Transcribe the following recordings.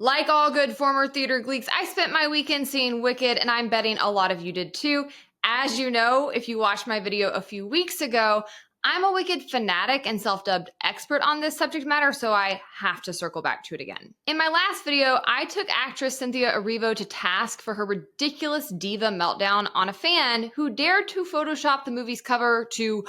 Like all good former theater gleeks, I spent my weekend seeing Wicked, and I'm betting a lot of you did too. As you know, if you watched my video a few weeks ago, I'm a Wicked fanatic and self-dubbed expert on this subject matter, so I have to circle back to it again. In my last video, I took actress Cynthia Erivo to task for her ridiculous diva meltdown on a fan who dared to Photoshop the movie's cover to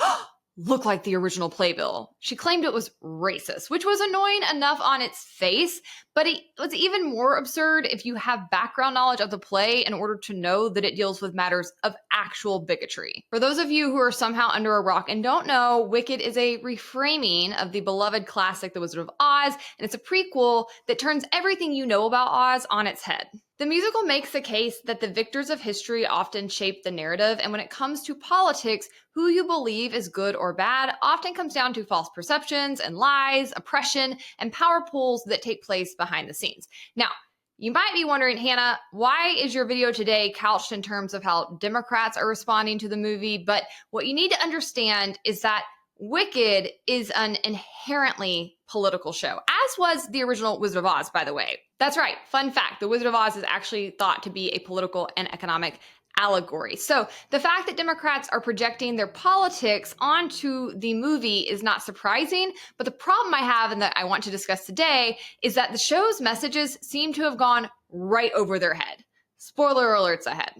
look like the original playbill. She claimed it was racist, which was annoying enough on its face, but it was even more absurd if you have background knowledge of the play in order to know that it deals with matters of actual bigotry. For those of you who are somehow under a rock and don't know, Wicked is a reframing of the beloved classic The Wizard of Oz, and it's a prequel that turns everything you know about Oz on its head. The musical makes the case that the victors of history often shape the narrative, and when it comes to politics, who you believe is good or bad often comes down to false perceptions and lies, oppression, and power pools that take place behind the scenes. Now, you might be wondering, Hannah, why is your video today couched in terms of how Democrats are responding to the movie? But what you need to understand is that Wicked is an inherently political show, as was the original Wizard of Oz, by the way. That's right. Fun fact, the Wizard of Oz is actually thought to be a political and economic allegory. So the fact that Democrats are projecting their politics onto the movie is not surprising, but the problem I have and that I want to discuss today is that the show's messages seem to have gone right over their head. Spoiler alerts ahead.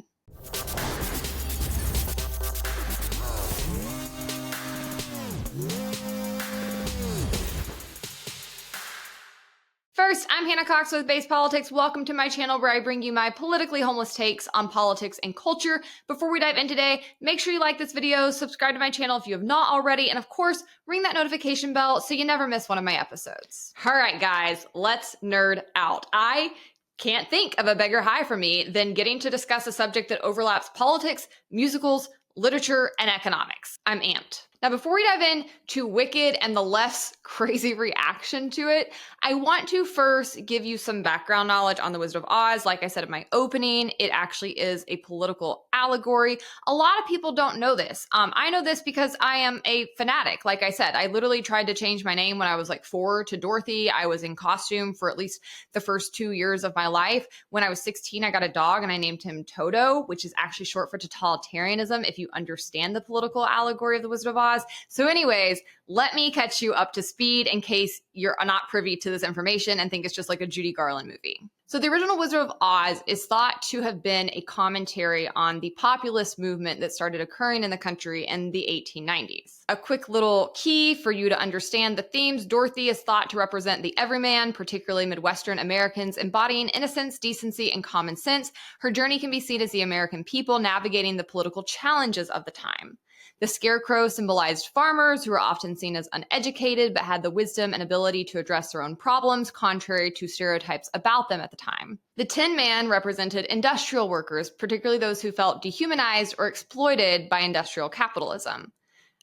First, I'm Hannah Cox with Base Politics. Welcome to my channel where I bring you my politically homeless takes on politics and culture. Before we dive in today, make sure you like this video, subscribe to my channel if you have not already, and of course, ring that notification bell so you never miss one of my episodes. All right, guys, let's nerd out. I can't think of a bigger high for me than getting to discuss a subject that overlaps politics, musicals, literature, and economics. I'm amped. Now, before we dive in to Wicked and the left's crazy reaction to it, I want to first give you some background knowledge on The Wizard of Oz. Like I said in my opening, it actually is a political allegory. A lot of people don't know this. I know this because I am a fanatic. Like I said, I literally tried to change my name when I was like 4 to Dorothy. I was in costume for at least the first 2 years of my life. When I was 16, I got a dog and I named him Toto, which is actually short for totalitarianism if you understand the political allegory of The Wizard of Oz. So anyways, let me catch you up to speed in case you're not privy to this information and think it's just like a Judy Garland movie. So the original Wizard of Oz is thought to have been a commentary on the populist movement that started occurring in the country in the 1890s. A quick little key for you to understand the themes: Dorothy is thought to represent the everyman, particularly Midwestern Americans, embodying innocence, decency, and common sense. Her journey can be seen as the American people navigating the political challenges of the time. The scarecrow symbolized farmers who were often seen as uneducated but had the wisdom and ability to address their own problems, contrary to stereotypes about them at the time. The Tin Man represented industrial workers, particularly those who felt dehumanized or exploited by industrial capitalism.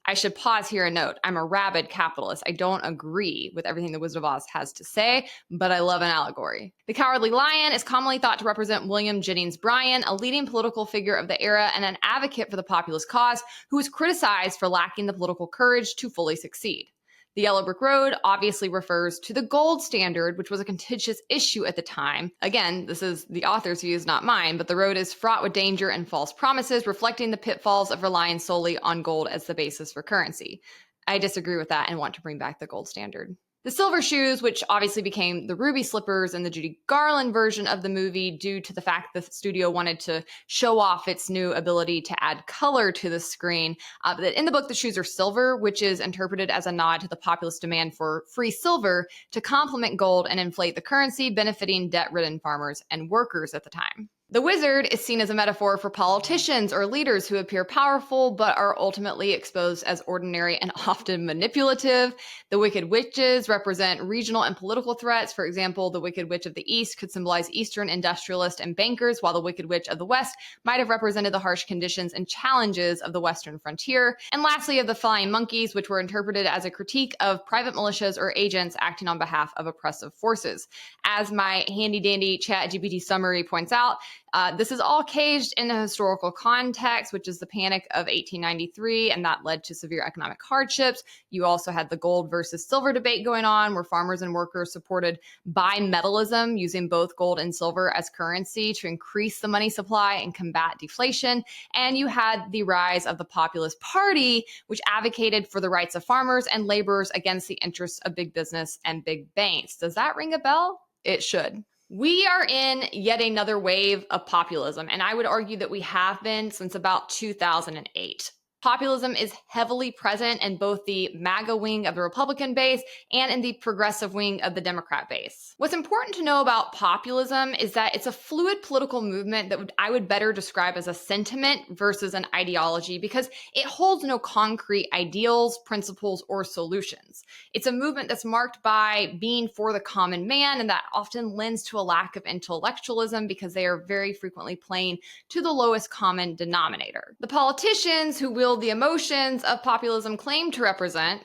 I should pause here and note, I'm a rabid capitalist. I don't agree with everything the Wizard of Oz has to say, but I love an allegory. The Cowardly Lion is commonly thought to represent William Jennings Bryan, a leading political figure of the era and an advocate for the populist cause, who was criticized for lacking the political courage to fully succeed. The Yellow Brick Road obviously refers to the gold standard, which was a contentious issue at the time. Again, this is the author's views, not mine, but the road is fraught with danger and false promises, reflecting the pitfalls of relying solely on gold as the basis for currency. I disagree with that and want to bring back the gold standard. The Silver Shoes, which obviously became the Ruby Slippers in the Judy Garland version of the movie due to the fact the studio wanted to show off its new ability to add color to the screen. In the book, the shoes are silver, which is interpreted as a nod to the populist demand for free silver to complement gold and inflate the currency, benefiting debt-ridden farmers and workers at the time. The wizard is seen as a metaphor for politicians or leaders who appear powerful but are ultimately exposed as ordinary and often manipulative. The wicked witches represent regional and political threats. For example, the Wicked Witch of the East could symbolize Eastern industrialists and bankers, while the Wicked Witch of the West might have represented the harsh conditions and challenges of the Western frontier. And lastly, of the flying monkeys, which were interpreted as a critique of private militias or agents acting on behalf of oppressive forces. As my handy-dandy ChatGPT summary points out, This is all caged in a historical context, which is the Panic of 1893, and that led to severe economic hardships. You also had the gold versus silver debate going on, where farmers and workers supported bimetallism, using both gold and silver as currency to increase the money supply and combat deflation. And you had the rise of the Populist Party, which advocated for the rights of farmers and laborers against the interests of big business and big banks. Does that ring a bell? It should. We are in yet another wave of populism, and I would argue that we have been since about 2008. Populism is heavily present in both the MAGA wing of the Republican base and in the progressive wing of the Democrat base. What's important to know about populism is that it's a fluid political movement that I would better describe as a sentiment versus an ideology, because it holds no concrete ideals, principles, or solutions. It's a movement that's marked by being for the common man, and that often lends to a lack of intellectualism because they are very frequently playing to the lowest common denominator. The politicians who wield the emotions of populism claim to represent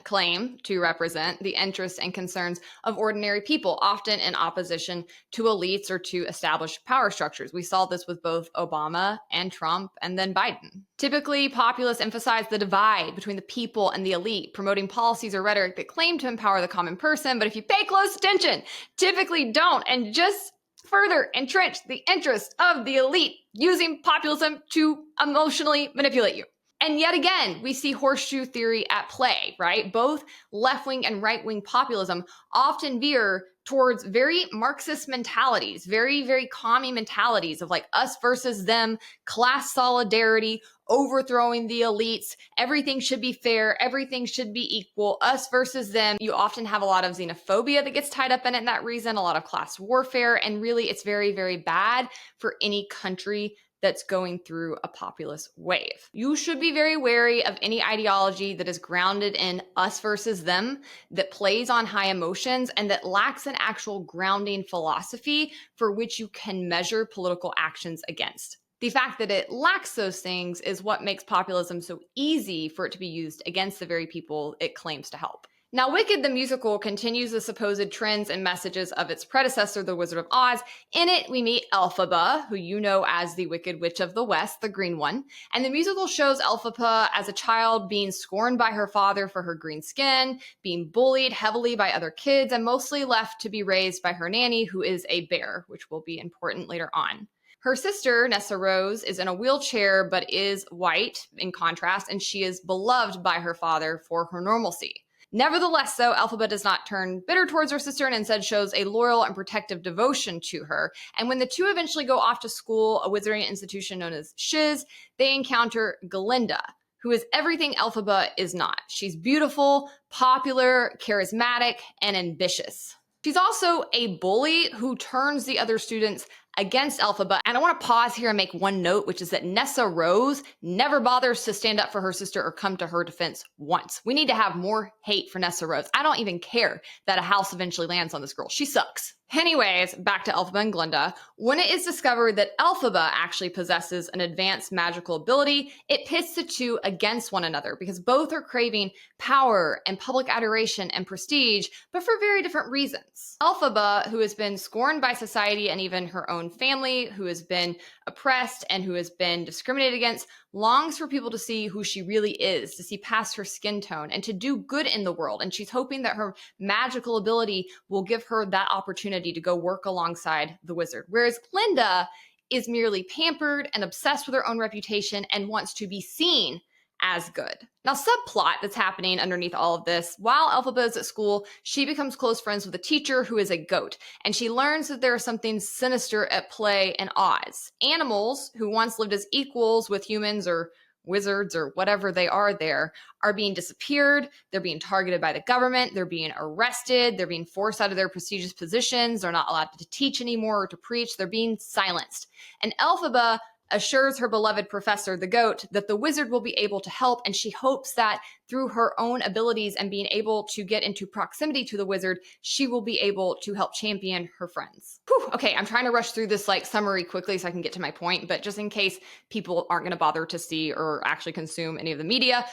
the interests and concerns of ordinary people, often in opposition to elites or to established power structures. We saw this with both Obama and Trump and then Biden. Typically, populists emphasize the divide between the people and the elite, promoting policies or rhetoric that claim to empower the common person, but if you pay close attention, typically don't, and just further entrench the interests of the elite using populism to emotionally manipulate you. And yet again, we see horseshoe theory at play, right? Both left-wing and right-wing populism often veer towards very Marxist mentalities, very, very commie mentalities of like us versus them, class solidarity, overthrowing the elites, everything should be fair, everything should be equal, us versus them. You often have a lot of xenophobia that gets tied up in it in that reason, a lot of class warfare, and really it's very, very bad for any country that's going through a populist wave. You should be very wary of any ideology that is grounded in us versus them, that plays on high emotions, and that lacks an actual grounding philosophy for which you can measure political actions against. The fact that it lacks those things is what makes populism so easy for it to be used against the very people it claims to help. Now, Wicked the musical continues the supposed trends and messages of its predecessor, The Wizard of Oz. In it, we meet Elphaba, who you know as the Wicked Witch of the West, the green one. And the musical shows Elphaba as a child being scorned by her father for her green skin, being bullied heavily by other kids, and mostly left to be raised by her nanny, who is a bear, which will be important later on. Her sister, Nessa Rose, is in a wheelchair but is white in contrast, and she is beloved by her father for her normalcy. Nevertheless, though, Elphaba does not turn bitter towards her sister and instead shows a loyal and protective devotion to her. And when the two eventually go off to school, a wizarding institution known as Shiz, they encounter Glenda, who is everything Elphaba is not. She's beautiful, popular, charismatic, and ambitious. She's also a bully who turns the other students against Elphaba. And I want to pause here and make one note, which is that Nessa Rose never bothers to stand up for her sister or come to her defense once. We need to have more hate for Nessa Rose. I don't even care that a house eventually lands on this girl. She sucks. Anyways, back to Elphaba and Glenda. When it is discovered that Elphaba actually possesses an advanced magical ability, it pits the two against one another because both are craving power and public adoration and prestige, but for very different reasons. Elphaba, who has been scorned by society and even her own family, who has been oppressed and who has been discriminated against, longs for people to see who she really is, to see past her skin tone, and to do good in the world. And she's hoping that her magical ability will give her that opportunity to go work alongside the wizard. Whereas Glenda is merely pampered and obsessed with her own reputation and wants to be seen as good. Now, subplot that's happening underneath all of this, while Elphaba is at school, she becomes close friends with a teacher who is a goat, and she learns that there is something sinister at play in Oz. Animals, who once lived as equals with humans or wizards or whatever they are there, are being disappeared, they're being targeted by the government, they're being arrested, they're being forced out of their prestigious positions, they're not allowed to teach anymore or to preach, they're being silenced. And Elphaba assures her beloved professor, the goat, that the wizard will be able to help, and she hopes that through her own abilities and being able to get into proximity to the wizard, she will be able to help champion her friends. Whew, okay, I'm trying to rush through this summary quickly so I can get to my point, but just in case people aren't going to bother to see or actually consume any of the media,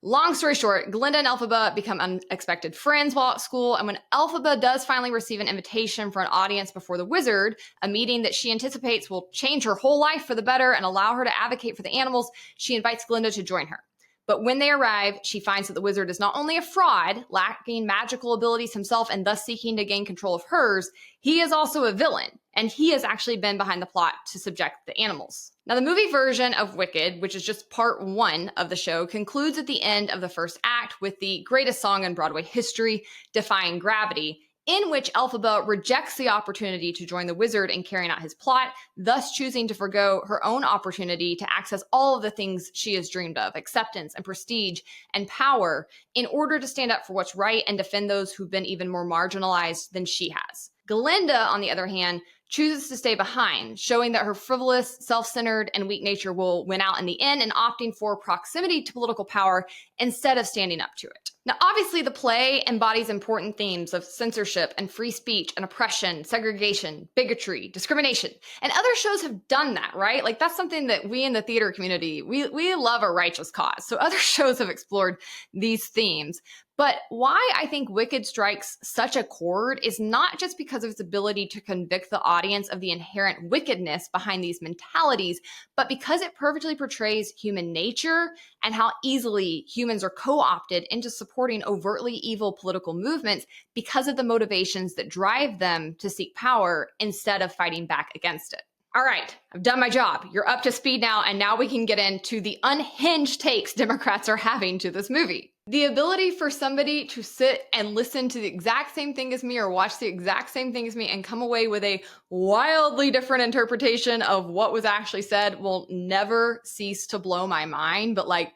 Long story short, Glenda and Elphaba become unexpected friends while at school, and when Elphaba does finally receive an invitation for an audience before the wizard, a meeting that she anticipates will change her whole life for the better and allow her to advocate for the animals, she invites Glenda to join her. But when they arrive, she finds that the wizard is not only a fraud, lacking magical abilities himself and thus seeking to gain control of hers, he is also a villain, and he has actually been behind the plot to subject the animals. Now, the movie version of Wicked, which is just part 1 of the show, concludes at the end of the first act with the greatest song in Broadway history, Defying Gravity, in which Elphaba rejects the opportunity to join the wizard in carrying out his plot, thus choosing to forgo her own opportunity to access all of the things she has dreamed of, acceptance and prestige and power, in order to stand up for what's right and defend those who've been even more marginalized than she has. Glenda, on the other hand, chooses to stay behind, showing that her frivolous, self-centered, and weak nature will win out in the end and opting for proximity to political power instead of standing up to it. Now, obviously, the play embodies important themes of censorship and free speech and oppression, segregation, bigotry, discrimination. And other shows have done that, right? Like, that's something that we in the theater community, we love a righteous cause. So other shows have explored these themes. But why I think Wicked strikes such a chord is not just because of its ability to convict the audience of the inherent wickedness behind these mentalities, but because it perfectly portrays human nature and how easily humans are co-opted into supporting overtly evil political movements because of the motivations that drive them to seek power instead of fighting back against it. All right, I've done my job. You're up to speed now, and now we can get into the unhinged takes Democrats are having to this movie. The ability for somebody to sit and listen to the exact same thing as me or watch the exact same thing as me and come away with a wildly different interpretation of what was actually said will never cease to blow my mind. But like,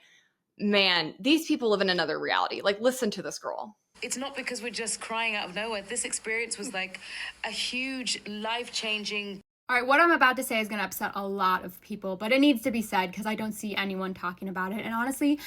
man, these people live in another reality. Like, listen to this girl. It's not because we're just crying out of nowhere. This experience was like a huge, life-changing. All right, what I'm about to say is going to upset a lot of people, but it needs to be said because I don't see anyone talking about it. And honestly,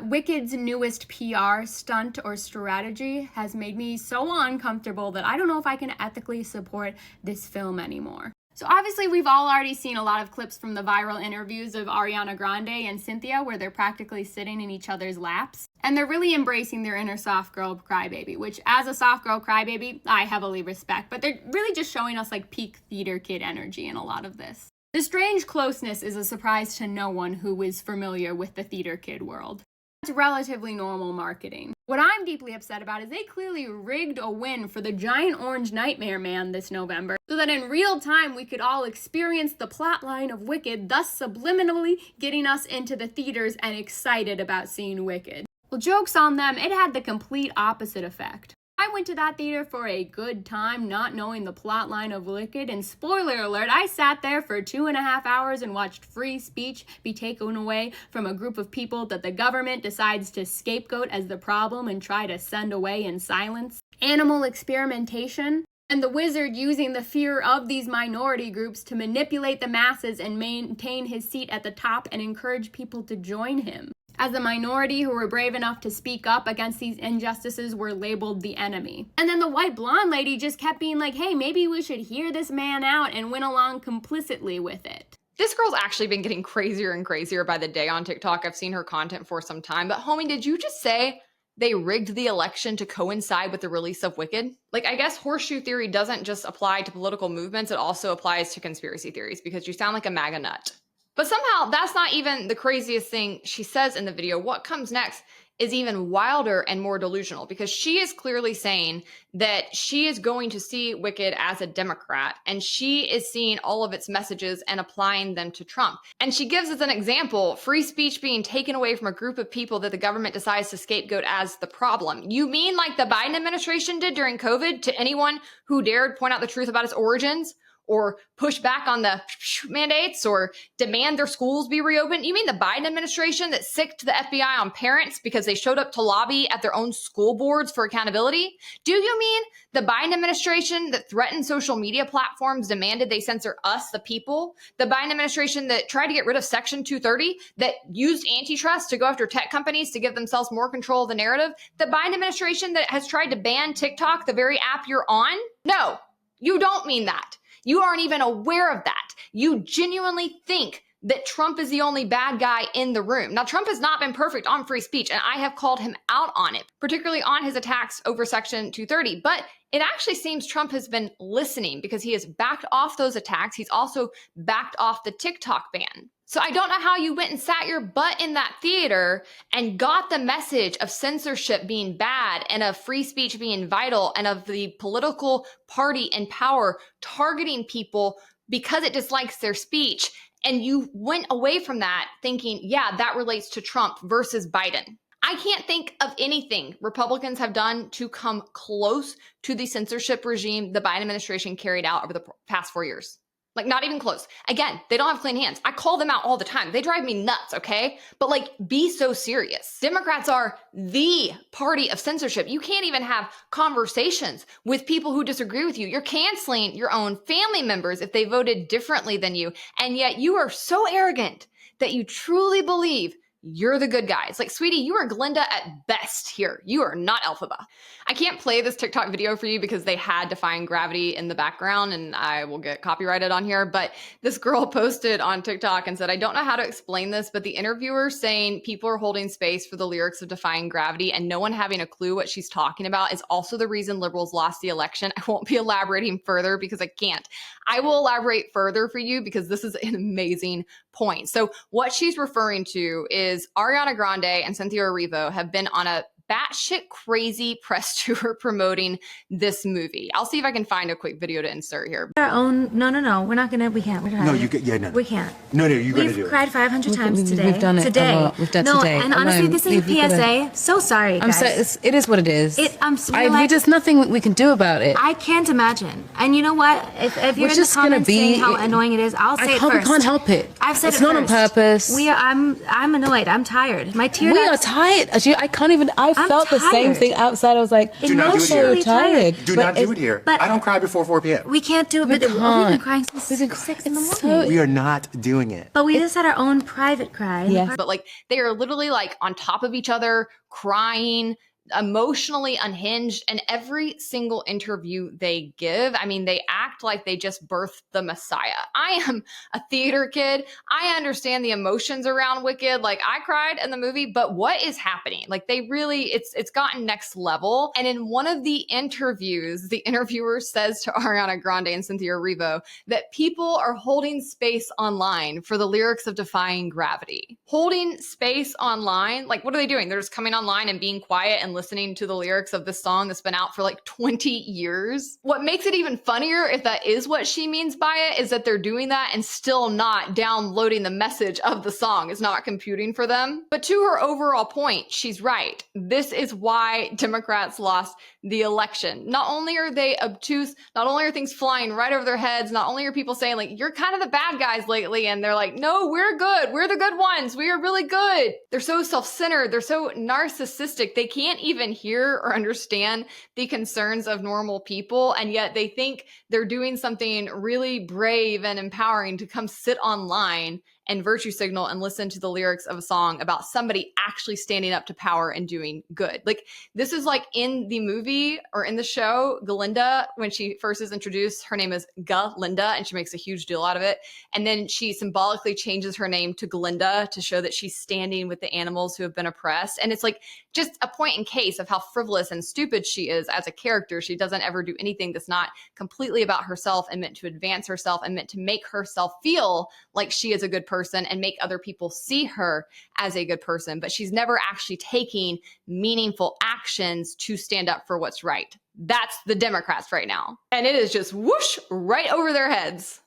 Wicked's newest PR stunt or strategy has made me so uncomfortable that I don't know if I can ethically support this film anymore. So obviously, we've all already seen a lot of clips from the viral interviews of Ariana Grande and Cynthia where they're practically sitting in each other's laps. And they're really embracing their inner soft girl crybaby, which as a soft girl crybaby, I heavily respect. But they're really just showing us like peak theater kid energy in a lot of this. The strange closeness is a surprise to no one who is familiar with the theater kid world. It's relatively normal marketing. What I'm deeply upset about is they clearly rigged a win for the giant orange nightmare man this November so that in real time we could all experience the plotline of Wicked, thus subliminally getting us into the theaters and excited about seeing Wicked. Well, joke's on them, it had the complete opposite effect. I went to that theater for a good time, not knowing the plotline of Wicked, and spoiler alert, I sat there for 2.5 hours and watched free speech be taken away from a group of people that the government decides to scapegoat as the problem and try to send away in silence. Animal experimentation. And the wizard using the fear of these minority groups to manipulate the masses and maintain his seat at the top and encourage people to join him. As the minority who were brave enough to speak up against these injustices were labeled the enemy. And then the white blonde lady just kept being like, hey, maybe we should hear this man out, and went along complicitly with it. This girl's actually been getting crazier and crazier by the day on TikTok. I've seen her content for some time. But homie, did you just say they rigged the election to coincide with the release of Wicked? Like, I guess horseshoe theory doesn't just apply to political movements. It also applies to conspiracy theories because you sound like a MAGA nut. But somehow that's not even the craziest thing she says in the video. What comes next is even wilder and more delusional because she is clearly saying that she is going to see Wicked as a Democrat and she is seeing all of its messages and applying them to Trump. And she gives as an example, free speech being taken away from a group of people that the government decides to scapegoat as the problem. You mean like the Biden administration did during COVID to anyone who dared point out the truth about its origins? Or push back on the mandates or demand their schools be reopened? You mean the Biden administration that sicked the FBI on parents because they showed up to lobby at their own school boards for accountability? Do you mean the Biden administration that threatened social media platforms, demanded they censor us, the people? The Biden administration that tried to get rid of Section 230, that used antitrust to go after tech companies to give themselves more control of the narrative? The Biden administration that has tried to ban TikTok, the very app you're on? No, you don't mean that. You aren't even aware of that. You genuinely think that Trump is the only bad guy in the room. Now, Trump has not been perfect on free speech, and I have called him out on it, particularly on his attacks over Section 230. But it actually seems Trump has been listening because he has backed off those attacks. He's also backed off the TikTok ban. So I don't know how you went and sat your butt in that theater and got the message of censorship being bad and of free speech being vital and of the political party in power targeting people because it dislikes their speech. And you went away from that thinking, yeah, that relates to Trump versus Biden. I can't think of anything Republicans have done to come close to the censorship regime the Biden administration carried out over the past 4 years. Like, not even close. Again, they don't have clean hands. I call them out all the time. They drive me nuts, okay? But like, be so serious. Democrats are the party of censorship. You can't even have conversations with people who disagree with you. You're canceling your own family members if they voted differently than you. And yet you are so arrogant that you truly believe you're the good guys. Like, sweetie, you are Glenda at best here. You are not Elphaba. I can't play this TikTok video for you because they had Defying Gravity in the background and I will get copyrighted on here. But this girl posted on TikTok and said, I don't know how to explain this, but the interviewer saying people are holding space for the lyrics of Defying Gravity and no one having a clue what she's talking about is also the reason liberals lost the election. I won't be elaborating further because I can't. I will elaborate further for you because this is an amazing point. So what she's referring to is Ariana Grande and Cynthia Erivo have been on a batshit crazy press tour promoting this movie. I'll see if I can find a quick video to insert here. Our own, no, we're not gonna, we can't. We're No, you get, yeah, no. We can't. No, you're gonna do We've it. cried 500 times today. We've done it today. a lot. We've done no, today. and honestly, Alone. this is a PSA. So sorry, guys. It is what it is. There's nothing we can do about it. I can't imagine. And you know what? If you're in the just gonna comments be- saying how annoying it is, I'll say it first. We can't help it. I've said it's it not first. on purpose. I'm annoyed. I'm tired. My tear We ducts- are tired. I can't even. I I'm felt the same tired. thing outside. I was like, Do not do it here. Emotionally tired. Do not do it here. but- I don't cry before 4 p.m. We can't do it, but we've been can't. crying since 6 in the morning. so- We are not doing it. But we just had our own private cry. Yeah. But like, they are literally like on top of each other, crying, emotionally unhinged. And every single interview they give, I mean, they act like they just birthed the Messiah. I am a theater kid. I understand the emotions around Wicked. Like, I cried in the movie, but what is happening? Like, they really, it's gotten next level. And in one of the interviews, the interviewer says to Ariana Grande and Cynthia Erivo that people are holding space online for the lyrics of Defying Gravity. Holding space online? Like, what are they doing? They're just coming online and being quiet and listening to the lyrics of this song that's been out for like 20 years. What makes it even funnier, if that is what she means by it, is that they're doing that and still not downloading the message of the song. It's not computing for them. But to her overall point, she's right. This is why Democrats lost the election. Not only are they obtuse, not only are things flying right over their heads, not only are people saying like, you're kind of the bad guys lately, and they're like, no, we're good. We're the good ones. We are really good. They're so self-centered. They're so narcissistic. They can't even hear or understand the concerns of normal people. And yet they think they're doing something really brave and empowering to come sit online and virtue signal and listen to the lyrics of a song about somebody actually standing up to power and doing good. Like, this is like in the movie or in the show, Glenda, when she first is introduced, her name is Glenda, and she makes a huge deal out of it. And then she symbolically changes her name to Glenda to show that she's standing with the animals who have been oppressed. And it's like just a point in case of how frivolous and stupid she is as a character. She doesn't ever do anything that's not completely about herself and meant to advance herself and meant to make herself feel like she is a good person and make other people see her as a good person. But she's never actually taking meaningful actions to stand up for what's right. That's the Democrats right now. And it is just whoosh right over their heads.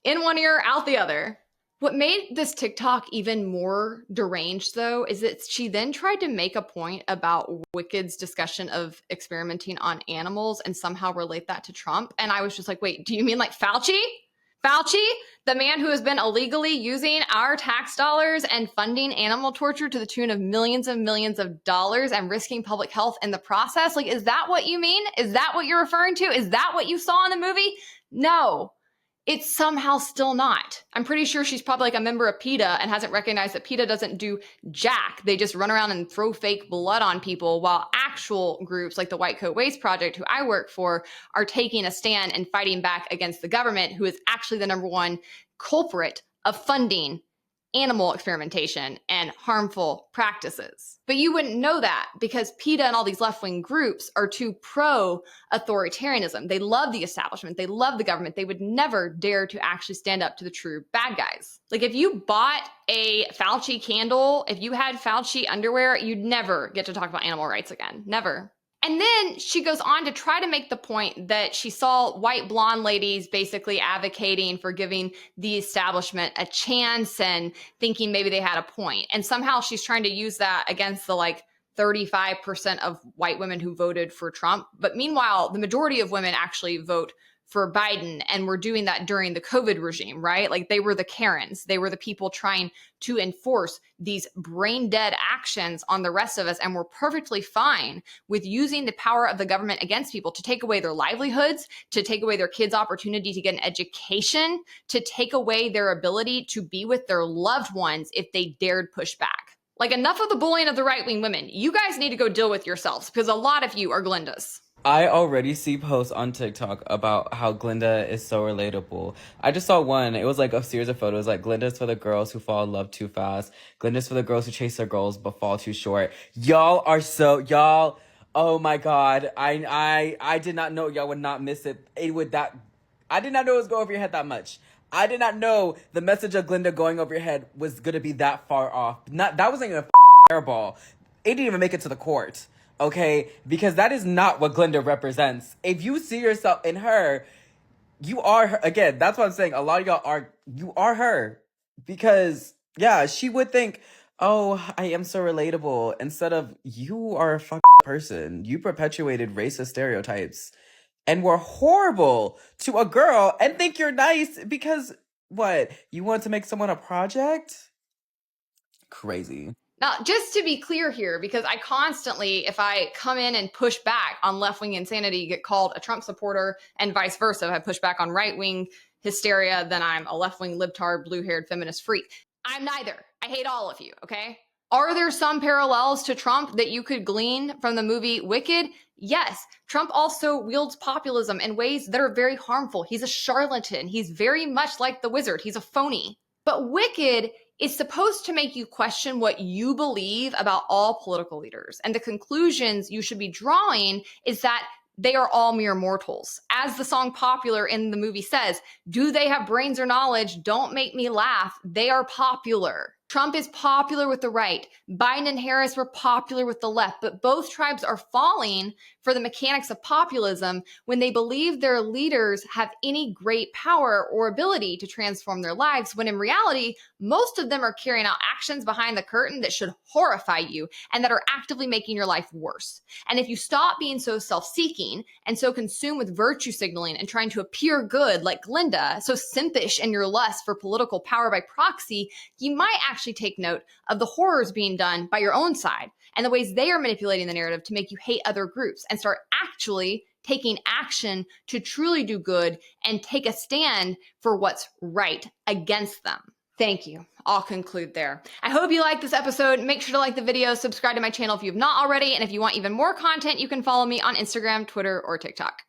In one ear, out the other. What made this TikTok even more deranged, though, is that she then tried to make a point about Wicked's discussion of experimenting on animals and somehow relate that to Trump. And I was just like, wait, do you mean like Fauci? Fauci, the man who has been illegally using our tax dollars and funding animal torture to the tune of millions and millions of dollars and risking public health in the process? Like, is that what you mean? Is that what you're referring to? Is that what you saw in the movie? No. It's somehow still not. I'm pretty sure she's probably like a member of PETA and hasn't recognized that PETA doesn't do jack. They just run around and throw fake blood on people, while actual groups like the White Coat Waste Project, who I work for, are taking a stand and fighting back against the government, who is actually the number one culprit of funding animal experimentation and harmful practices. But you wouldn't know that because PETA and all these left-wing groups are too pro-authoritarianism. They love the establishment. They love the government. They would never dare to actually stand up to the true bad guys. Like if you bought a Fauci candle, if you had Fauci underwear, you'd never get to talk about animal rights again. Never. And then she goes on to try to make the point that she saw white blonde ladies basically advocating for giving the establishment a chance and thinking maybe they had a point. And somehow she's trying to use that against the 35% of white women who voted for Trump. But meanwhile, the majority of women actually vote for Biden, and we're doing that during the COVID regime, right? Like they were the Karens. They were the people trying to enforce these brain dead actions on the rest of us, and we're perfectly fine with using the power of the government against people to take away their livelihoods, to take away their kids' opportunity to get an education, to take away their ability to be with their loved ones if they dared push back. Like enough of the bullying of the right-wing women. You guys need to go deal with yourselves because a lot of you are Glendas. I already see posts on TikTok about how Glenda is so relatable. I just saw one. It was like a series of photos like Glenda's for the girls who fall in love too fast. Glenda's for the girls who chase their goals but fall too short. Y'all, oh my God. I did not know y'all would not miss it. I did not know it was going over your head that much. I did not know the message of Glenda going over your head was going to be that far off. That wasn't even a airball. It didn't even make it to the court. Okay, because that is not what Glenda represents. If you see yourself in her, you are her. Again, that's what I'm saying. A lot of y'all you are her. Because, yeah, she would think, oh, I am so relatable. Instead of, you are a fucking person. You perpetuated racist stereotypes and were horrible to a girl and think you're nice because, what, you want to make someone a project? Crazy. Now, just to be clear here, because I constantly, if I come in and push back on left-wing insanity, get called a Trump supporter and vice versa. If I push back on right-wing hysteria, then I'm a left-wing libtard, blue-haired feminist freak. I'm neither. I hate all of you, okay? Are there some parallels to Trump that you could glean from the movie Wicked? Yes. Trump also wields populism in ways that are very harmful. He's a charlatan. He's very much like the wizard. He's a phony. But Wicked is supposed to make you question what you believe about all political leaders. And the conclusions you should be drawing is that they are all mere mortals. As the song Popular in the movie says, do they have brains or knowledge? Don't make me laugh. They are popular. Trump is popular with the right. Biden and Harris were popular with the left, but both tribes are falling for the mechanics of populism when they believe their leaders have any great power or ability to transform their lives, when in reality, most of them are carrying out actions behind the curtain that should horrify you and that are actively making your life worse. And if you stop being so self-seeking and so consumed with virtue signaling and trying to appear good like Glenda, so simpish in your lust for political power by proxy, you might actually take note of the horrors being done by your own side and the ways they are manipulating the narrative to make you hate other groups and start actually taking action to truly do good and take a stand for what's right against them. Thank you. I'll conclude there. I hope you liked this episode. Make sure to like the video, subscribe to my channel if you have not already, and if you want even more content, you can follow me on Instagram, Twitter, or TikTok.